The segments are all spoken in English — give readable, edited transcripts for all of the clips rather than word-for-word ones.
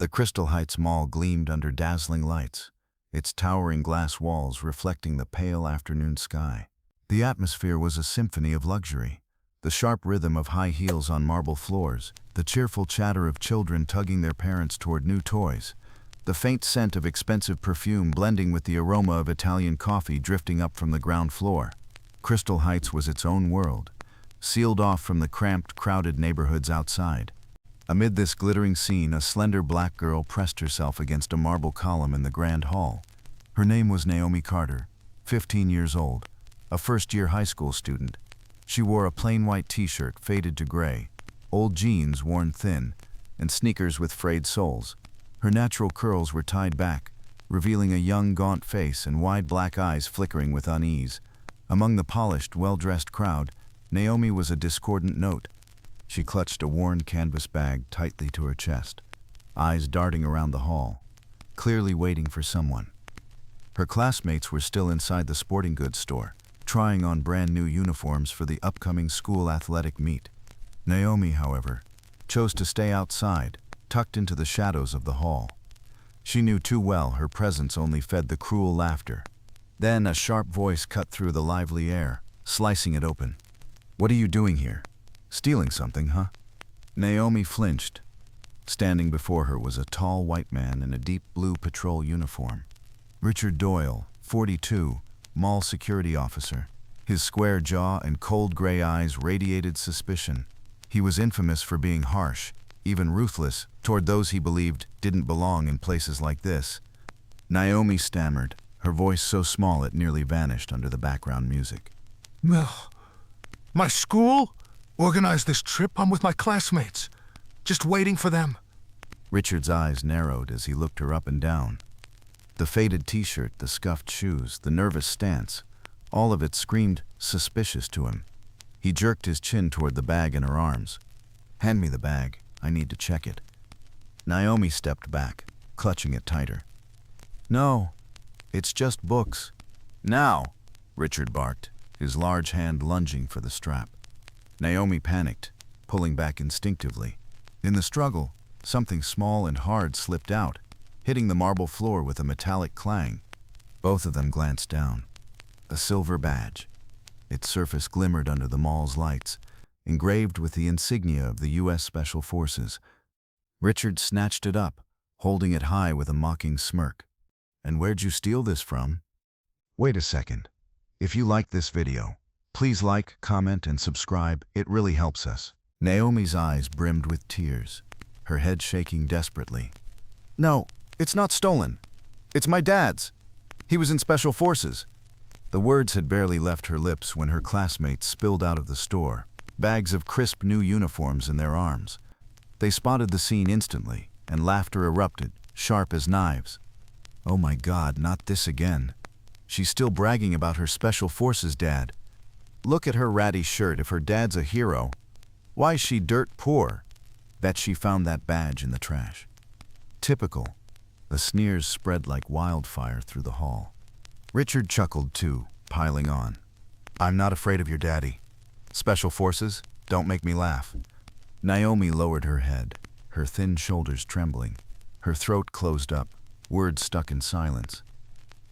The Crystal Heights Mall gleamed under dazzling lights, its towering glass walls reflecting the pale afternoon sky. The atmosphere was a symphony of luxury. The sharp rhythm of high heels on marble floors, the cheerful chatter of children tugging their parents toward new toys, the faint scent of expensive perfume blending with the aroma of Italian coffee drifting up from the ground floor. Crystal Heights was its own world, sealed off from the cramped, crowded neighborhoods outside. Amid this glittering scene, a slender black girl pressed herself against a marble column in the grand hall. Her name was Naomi Carter, 15 years old, a first-year high school student. She wore a plain white t-shirt faded to gray, old jeans worn thin, and sneakers with frayed soles. Her natural curls were tied back, revealing a young, gaunt face and wide black eyes flickering with unease. Among the polished, well-dressed crowd, Naomi was a discordant note. She clutched a worn canvas bag tightly to her chest, eyes darting around the hall, clearly waiting for someone. Her classmates were still inside the sporting goods store, trying on brand-new uniforms for the upcoming school athletic meet. Naomi, however, chose to stay outside, tucked into the shadows of the hall. She knew too well her presence only fed the cruel laughter. Then a sharp voice cut through the lively air, slicing it open. "What are you doing here? Stealing something, huh?" Naomi flinched. Standing before her was a tall white man in a deep blue patrol uniform. Richard Doyle, 42, mall security officer. His square jaw and cold gray eyes radiated suspicion. He was infamous for being harsh, even ruthless, toward those he believed didn't belong in places like this. Naomi stammered, her voice so small it nearly vanished under the background music. "Well, my school organized this trip. I'm with my classmates, just waiting for them." Richard's eyes narrowed as he looked her up and down. The faded t-shirt, the scuffed shoes, the nervous stance, all of it screamed suspicious to him. He jerked his chin toward the bag in her arms. "Hand me the bag. I need to check it." Naomi stepped back, clutching it tighter. "No, it's just books." "Now!" Richard barked, his large hand lunging for the strap. Naomi panicked, pulling back instinctively. In the struggle, something small and hard slipped out, hitting the marble floor with a metallic clang. Both of them glanced down. A silver badge. Its surface glimmered under the mall's lights, engraved with the insignia of the U.S. Special Forces. Richard snatched it up, holding it high with a mocking smirk. "And where'd you steal this from?" "Wait a second. If you liked this video, please like, comment, and subscribe. It really helps us." Naomi's eyes brimmed with tears, her head shaking desperately. "No, it's not stolen. It's my dad's. He was in Special Forces." The words had barely left her lips when her classmates spilled out of the store, bags of crisp new uniforms in their arms. They spotted the scene instantly, and laughter erupted, sharp as knives. "Oh my God, not this again. She's still bragging about her Special Forces dad. Look at her ratty shirt if her dad's a hero. Why's she dirt poor? Bet she found that badge in the trash." Typical. The sneers spread like wildfire through the hall. Richard chuckled too, piling on. "I'm not afraid of your daddy. Special Forces, don't make me laugh." Naomi lowered her head, her thin shoulders trembling. Her throat closed up, words stuck in silence.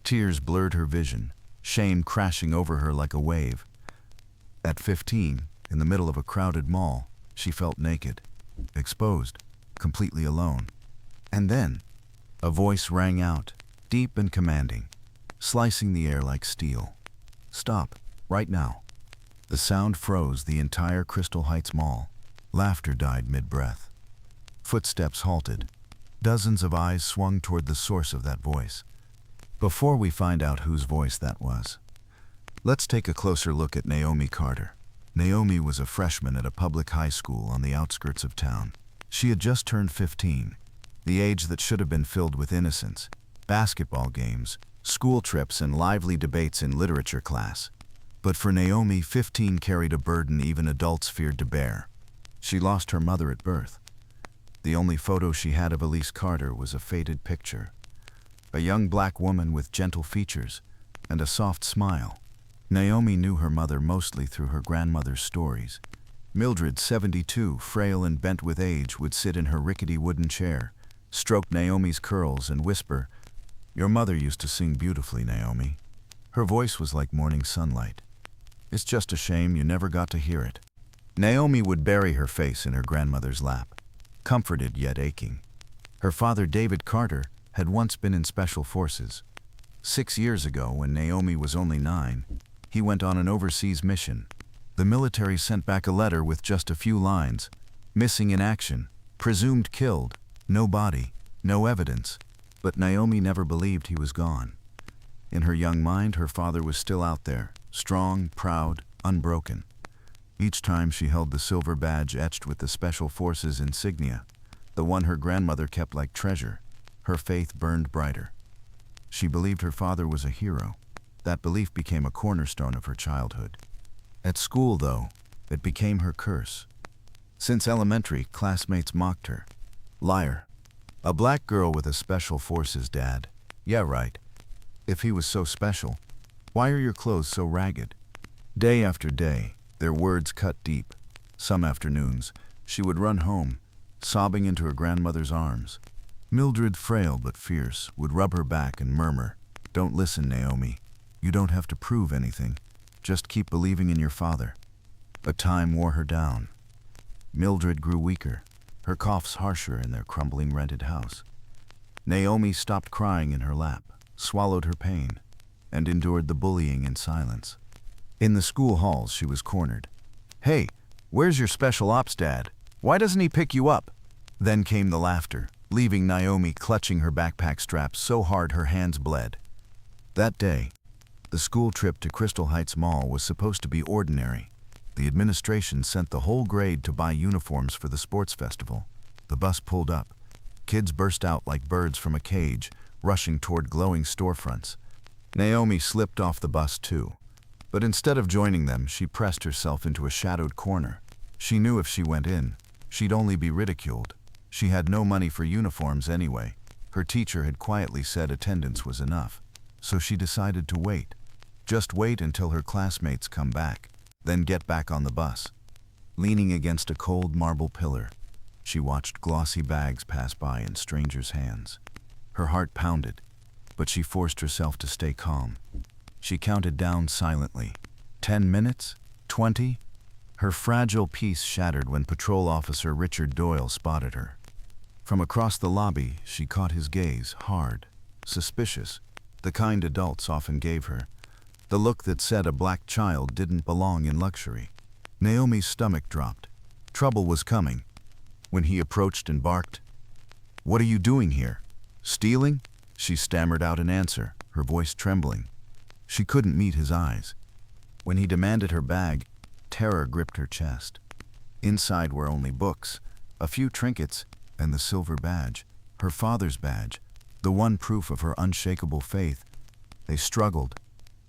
Tears blurred her vision, shame crashing over her like a wave. At 15, in the middle of a crowded mall, she felt naked, exposed, completely alone. And then, a voice rang out, deep and commanding, slicing the air like steel. "Stop, right now." The sound froze the entire Crystal Heights Mall. Laughter died mid-breath. Footsteps halted. Dozens of eyes swung toward the source of that voice. Before we find out whose voice that was, let's take a closer look at Naomi Carter. Naomi was a freshman at a public high school on the outskirts of town. She had just turned 15, the age that should have been filled with innocence, basketball games, school trips, and lively debates in literature class. But for Naomi, 15 carried a burden even adults feared to bear. She lost her mother at birth. The only photo she had of Elise Carter was a faded picture. A young black woman with gentle features and a soft smile. Naomi knew her mother mostly through her grandmother's stories. Mildred, 72, frail and bent with age, would sit in her rickety wooden chair, stroke Naomi's curls and whisper, "Your mother used to sing beautifully, Naomi." Her voice was like morning sunlight. "It's just a shame you never got to hear it." Naomi would bury her face in her grandmother's lap, comforted yet aching. Her father, David Carter, had once been in Special Forces. 6 years ago, when Naomi was only 9, he went on an overseas mission. The military sent back a letter with just a few lines: "Missing in action, presumed killed, no body, no evidence." But Naomi never believed he was gone. In her young mind, her father was still out there, strong, proud, unbroken. Each time she held the silver badge etched with the Special Forces insignia, the one her grandmother kept like treasure, her faith burned brighter. She believed her father was a hero. That belief became a cornerstone of her childhood. At school, though, it became her curse. Since elementary, classmates mocked her. "Liar. A black girl with a Special Forces dad. Yeah, right. If he was so special, why are your clothes so ragged?" Day after day, their words cut deep. Some afternoons, she would run home, sobbing into her grandmother's arms. Mildred, frail but fierce, would rub her back and murmur, "Don't listen, Naomi. You don't have to prove anything. Just keep believing in your father." But time wore her down. Mildred grew weaker, her coughs harsher in their crumbling rented house. Naomi stopped crying in her lap, swallowed her pain, and endured the bullying in silence. In the school halls, she was cornered. "Hey, where's your special ops dad? Why doesn't he pick you up?" Then came the laughter, leaving Naomi clutching her backpack straps so hard her hands bled. That day, the school trip to Crystal Heights Mall was supposed to be ordinary. The administration sent the whole grade to buy uniforms for the sports festival. The bus pulled up. Kids burst out like birds from a cage, rushing toward glowing storefronts. Naomi slipped off the bus too. But instead of joining them, she pressed herself into a shadowed corner. She knew if she went in, she'd only be ridiculed. She had no money for uniforms anyway. Her teacher had quietly said attendance was enough. So she decided to wait. Just wait until her classmates come back, then get back on the bus. Leaning against a cold marble pillar, she watched glossy bags pass by in strangers' hands. Her heart pounded, but she forced herself to stay calm. She counted down silently. 10 minutes? 20? Her fragile peace shattered when Patrol Officer Richard Doyle spotted her. From across the lobby, she caught his gaze, hard, suspicious, the kind adults often gave her. The look that said a black child didn't belong in luxury. Naomi's stomach dropped. Trouble was coming. When he approached and barked, "What are you doing here? Stealing?" She stammered out an answer, her voice trembling. She couldn't meet his eyes. When he demanded her bag, terror gripped her chest. Inside were only books, a few trinkets, and the silver badge, her father's badge, the one proof of her unshakable faith. They struggled.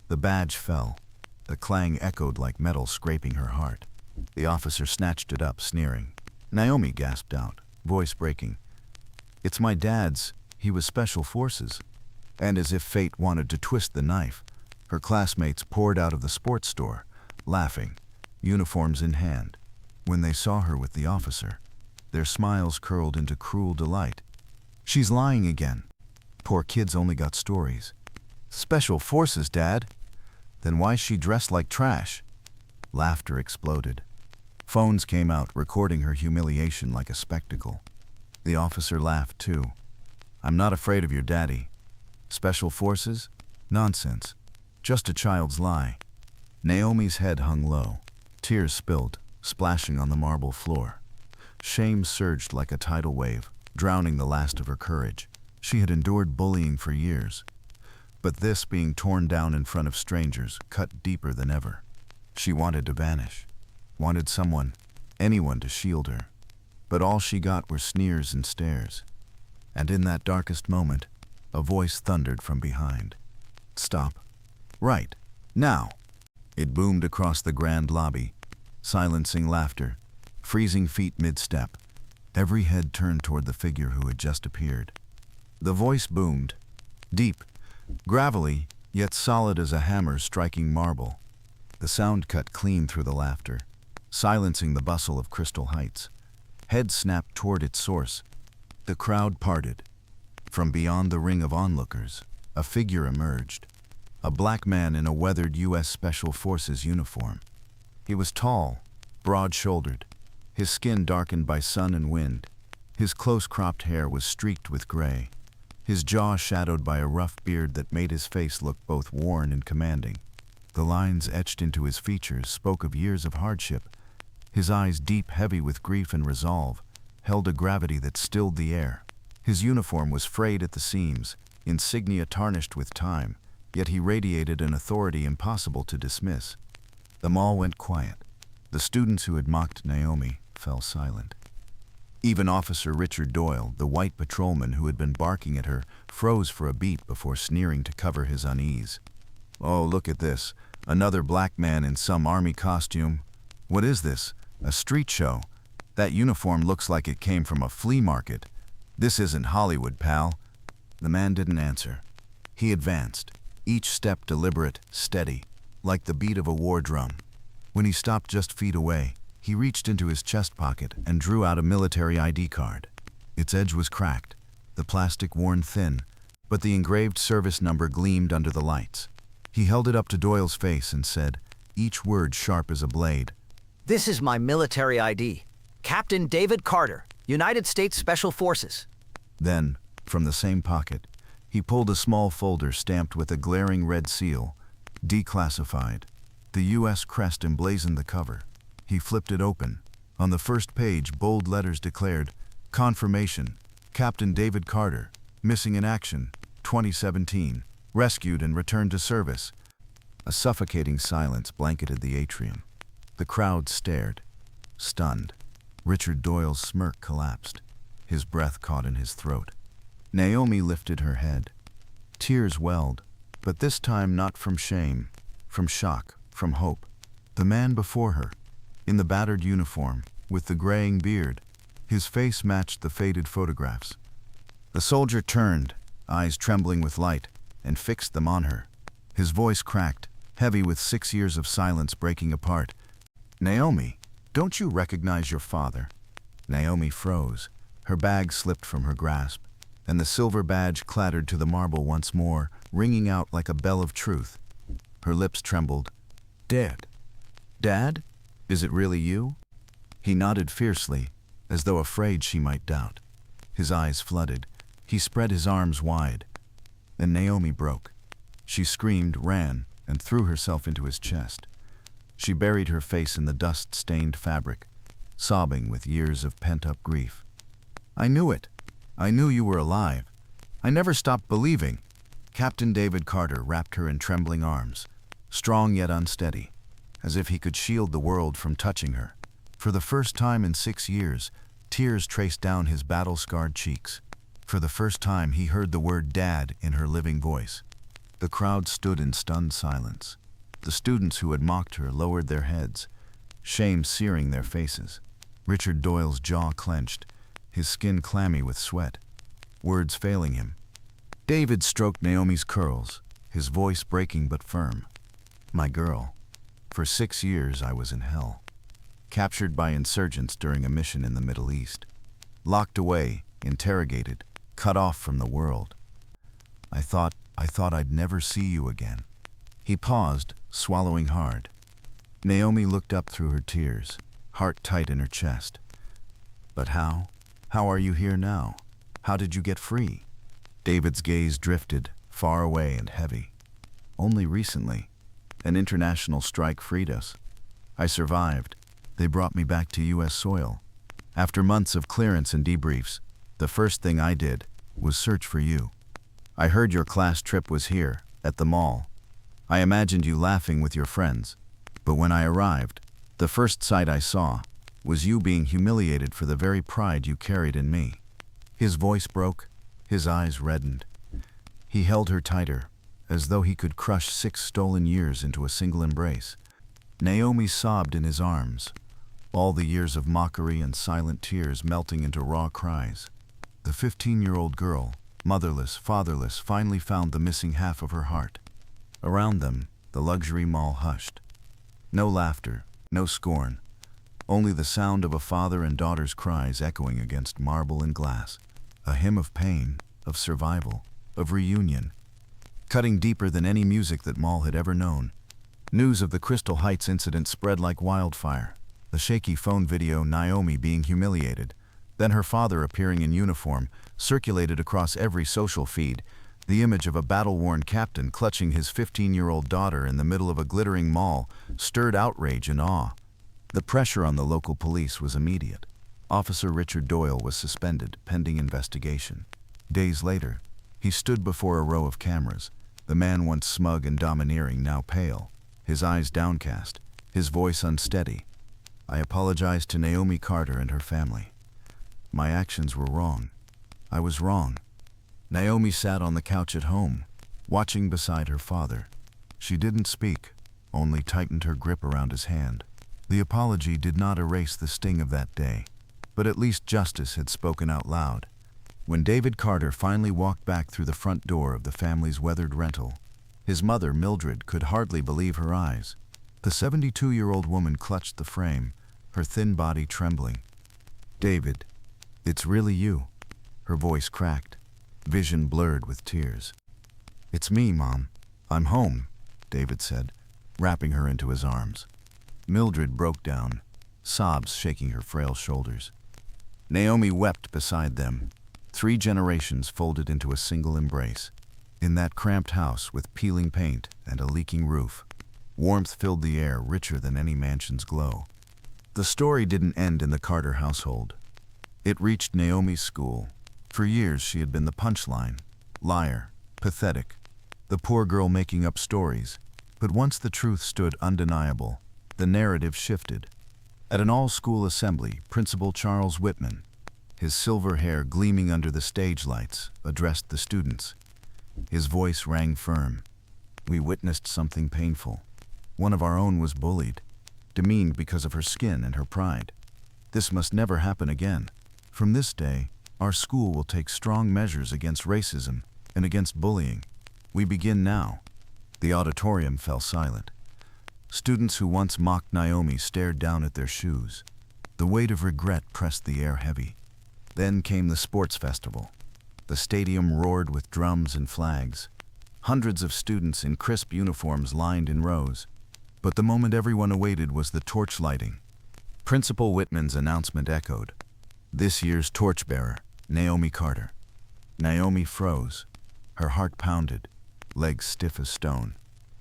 The badge fell. The clang echoed like metal scraping her heart. The officer snatched it up, sneering. Naomi gasped out, voice breaking, "It's my dad's. He was Special Forces." And as if fate wanted to twist the knife, her classmates poured out of the sports store, laughing, uniforms in hand. When they saw her with the officer, their smiles curled into cruel delight. "She's lying again. Poor kid's only got stories." "Special Forces, Dad? Then why's she dressed like trash?" Laughter exploded. Phones came out, recording her humiliation like a spectacle. The officer laughed too. "I'm not afraid of your daddy. Special Forces? Nonsense. Just a child's lie." Naomi's head hung low. Tears spilled, splashing on the marble floor. Shame surged like a tidal wave, drowning the last of her courage. She had endured bullying for years. But this, being torn down in front of strangers, cut deeper than ever. She wanted to vanish. Wanted someone, anyone, to shield her. But all she got were sneers and stares. And in that darkest moment, a voice thundered from behind. "Stop. Right. Now." It boomed across the grand lobby, silencing laughter, freezing feet mid-step. Every head turned toward the figure who had just appeared. The voice boomed, deep, gravelly, yet solid as a hammer striking marble. The sound cut clean through the laughter, silencing the bustle of Crystal Heights. Heads snapped toward its source. The crowd parted. From beyond the ring of onlookers, a figure emerged. A black man in a weathered U.S. Special Forces uniform. He was tall, broad-shouldered, his skin darkened by sun and wind. His close-cropped hair was streaked with gray, his jaw shadowed by a rough beard that made his face look both worn and commanding. The lines etched into his features spoke of years of hardship. His eyes, deep, heavy with grief and resolve, held a gravity that stilled the air. His uniform was frayed at the seams, insignia tarnished with time, yet he radiated an authority impossible to dismiss. The mall went quiet. The students who had mocked Naomi fell silent. Even Officer Richard Doyle, the white patrolman who had been barking at her, froze for a beat before sneering to cover his unease. "Oh, look at this. Another black man in some army costume. What is this? A street show? That uniform looks like it came from a flea market. This isn't Hollywood, pal." The man didn't answer. He advanced, each step deliberate, steady, like the beat of a war drum. When he stopped just feet away, he reached into his chest pocket and drew out a military ID card. Its edge was cracked, the plastic worn thin, but the engraved service number gleamed under the lights. He held it up to Doyle's face and said, each word sharp as a blade, "This is my military ID. Captain David Carter, United States Special Forces." Then, from the same pocket, he pulled a small folder stamped with a glaring red seal, declassified. The U.S. crest emblazoned the cover. He flipped it open. On the first page, bold letters declared, "Confirmation, Captain David Carter, missing in action, 2017, rescued and returned to service." A suffocating silence blanketed the atrium. The crowd stared, stunned. Richard Doyle's smirk collapsed. His breath caught in his throat. Naomi lifted her head. Tears welled, but this time not from shame, from shock, from hope. The man before her, in the battered uniform, with the graying beard, his face matched the faded photographs. The soldier turned, eyes trembling with light, and fixed them on her. His voice cracked, heavy with 6 years of silence breaking apart. "Naomi, don't you recognize your father?" Naomi froze. Her bag slipped from her grasp, and the silver badge clattered to the marble once more, ringing out like a bell of truth. Her lips trembled. "Dad? Dad? Is it really you?" He nodded fiercely, as though afraid she might doubt. His eyes flooded. He spread his arms wide. Then Naomi broke. She screamed, ran, and threw herself into his chest. She buried her face in the dust-stained fabric, sobbing with years of pent-up grief. "I knew it. I knew you were alive. I never stopped believing." Captain David Carter wrapped her in trembling arms, strong yet unsteady, as if he could shield the world from touching her. For the first time in 6 years, tears traced down his battle-scarred cheeks. For the first time, he heard the word "Dad" in her living voice. The crowd stood in stunned silence. The students who had mocked her lowered their heads, shame searing their faces. Richard Doyle's jaw clenched, his skin clammy with sweat, words failing him. David stroked Naomi's curls, his voice breaking but firm. "My girl, for 6 years I was in hell. Captured by insurgents during a mission in the Middle East. Locked away, interrogated, cut off from the world. I thought I'd never see you again." He paused, swallowing hard. Naomi looked up through her tears, heart tight in her chest. "But how? How are you here now? How did you get free?" David's gaze drifted, far away and heavy. "Only recently. An international strike freed us. I survived. They brought me back to U.S. soil. After months of clearance and debriefs, the first thing I did was search for you. I heard your class trip was here, at the mall. I imagined you laughing with your friends. But when I arrived, the first sight I saw was you being humiliated for the very pride you carried in me." His voice broke, his eyes reddened. He held her tighter, as though he could crush 6 stolen years into a single embrace. Naomi sobbed in his arms, all the years of mockery and silent tears melting into raw cries. The 15-year-old girl, motherless, fatherless, finally found the missing half of her heart. Around them, the luxury mall hushed. No laughter, no scorn, only the sound of a father and daughter's cries echoing against marble and glass. a hymn of pain, of survival, of reunion, cutting deeper than any music that Mall had ever known. News of the Crystal Heights incident spread like wildfire. The shaky phone video, Naomi being humiliated, then her father appearing in uniform, circulated across every social feed. The image of a battle-worn captain clutching his 15-year-old daughter in the middle of a glittering mall stirred outrage and awe. The pressure on the local police was immediate. Officer Richard Doyle was suspended, pending investigation. Days later, he stood before a row of cameras, the man once smug and domineering, now pale, his eyes downcast, his voice unsteady. "I apologize to Naomi Carter and her family. My actions were wrong. I was wrong." Naomi sat on the couch at home, watching beside her father. She didn't speak, only tightened her grip around his hand. The apology did not erase the sting of that day, but at least justice had spoken out loud. When David Carter finally walked back through the front door of the family's weathered rental, his mother, Mildred, could hardly believe her eyes. The 72-year-old woman clutched the frame, her thin body trembling. "David, it's really you." Her voice cracked, vision blurred with tears. "It's me, Mom. I'm home," David said, wrapping her into his arms. Mildred broke down, sobs shaking her frail shoulders. Naomi wept beside them, 3 generations folded into a single embrace. In that cramped house with peeling paint and a leaking roof, warmth filled the air richer than any mansion's glow. The story didn't end in the Carter household. It reached Naomi's school. For years she had been the punchline, liar, pathetic, the poor girl making up stories. But once the truth stood undeniable, the narrative shifted. At an all-school assembly, Principal Charles Whitman, his silver hair gleaming under the stage lights, addressed the students. His voice rang firm. "We witnessed something painful. One of our own was bullied, demeaned because of her skin and her pride. This must never happen again. From this day, our school will take strong measures against racism and against bullying. We begin now." The auditorium fell silent. Students who once mocked Naomi stared down at their shoes. The weight of regret pressed the air heavy. Then came the sports festival. The stadium roared with drums and flags. Hundreds of students in crisp uniforms lined in rows. But the moment everyone awaited was the torch lighting. Principal Whitman's announcement echoed. This year's torchbearer, Naomi Carter. Naomi froze. Her heart pounded, legs stiff as stone.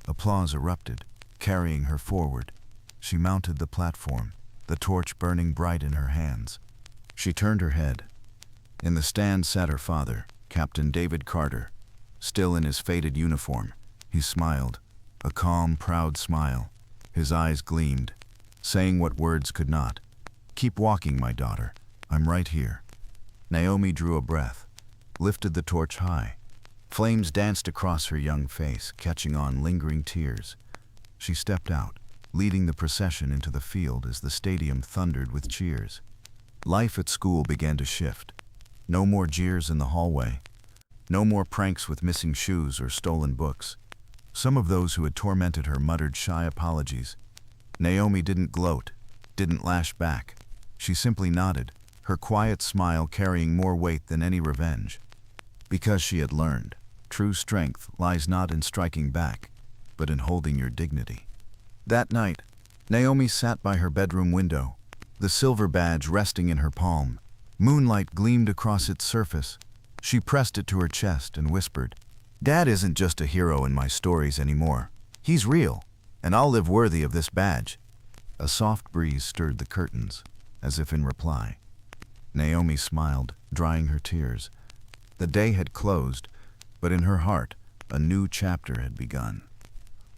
Applause erupted, carrying her forward. She mounted the platform, the torch burning bright in her hands. She turned her head. In the stand sat her father, Captain David Carter. Still in his faded uniform, he smiled, a calm, proud smile. His eyes gleamed, saying what words could not. "Keep walking, my daughter. I'm right here." Naomi drew a breath, lifted the torch high. Flames danced across her young face, catching on lingering tears. She stepped out, leading the procession into the field as the stadium thundered with cheers. Life at school began to shift. No more jeers in the hallway. No more pranks with missing shoes or stolen books. Some of those who had tormented her muttered shy apologies. Naomi didn't gloat, didn't lash back. She simply nodded, her quiet smile carrying more weight than any revenge. Because she had learned, true strength lies not in striking back, but in holding your dignity. That night, Naomi sat by her bedroom window, the silver badge resting in her palm. Moonlight gleamed across its surface. She pressed it to her chest and whispered, "Dad isn't just a hero in my stories anymore. He's real, and I'll live worthy of this badge." A soft breeze stirred the curtains, as if in reply. Naomi smiled, drying her tears. The day had closed, but in her heart, a new chapter had begun.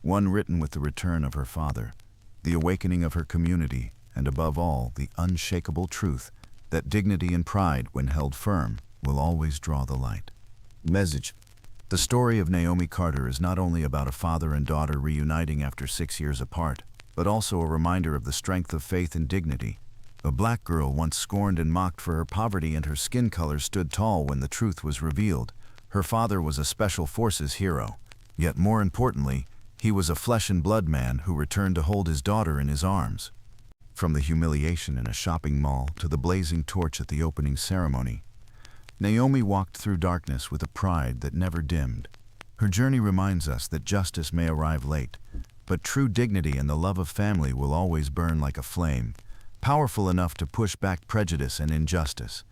One written with the return of her father, the awakening of her community, and above all, the unshakable truth that dignity and pride, when held firm, will always draw the light. Message. The story of Naomi Carter is not only about a father and daughter reuniting after 6 years apart, but also a reminder of the strength of faith and dignity. A black girl once scorned and mocked for her poverty and her skin color stood tall when the truth was revealed. Her father was a special forces hero, yet more importantly, he was a flesh and blood man who returned to hold his daughter in his arms. From the humiliation in a shopping mall to the blazing torch at the opening ceremony, Naomi walked through darkness with a pride that never dimmed. Her journey reminds us that justice may arrive late, but true dignity and the love of family will always burn like a flame, powerful enough to push back prejudice and injustice.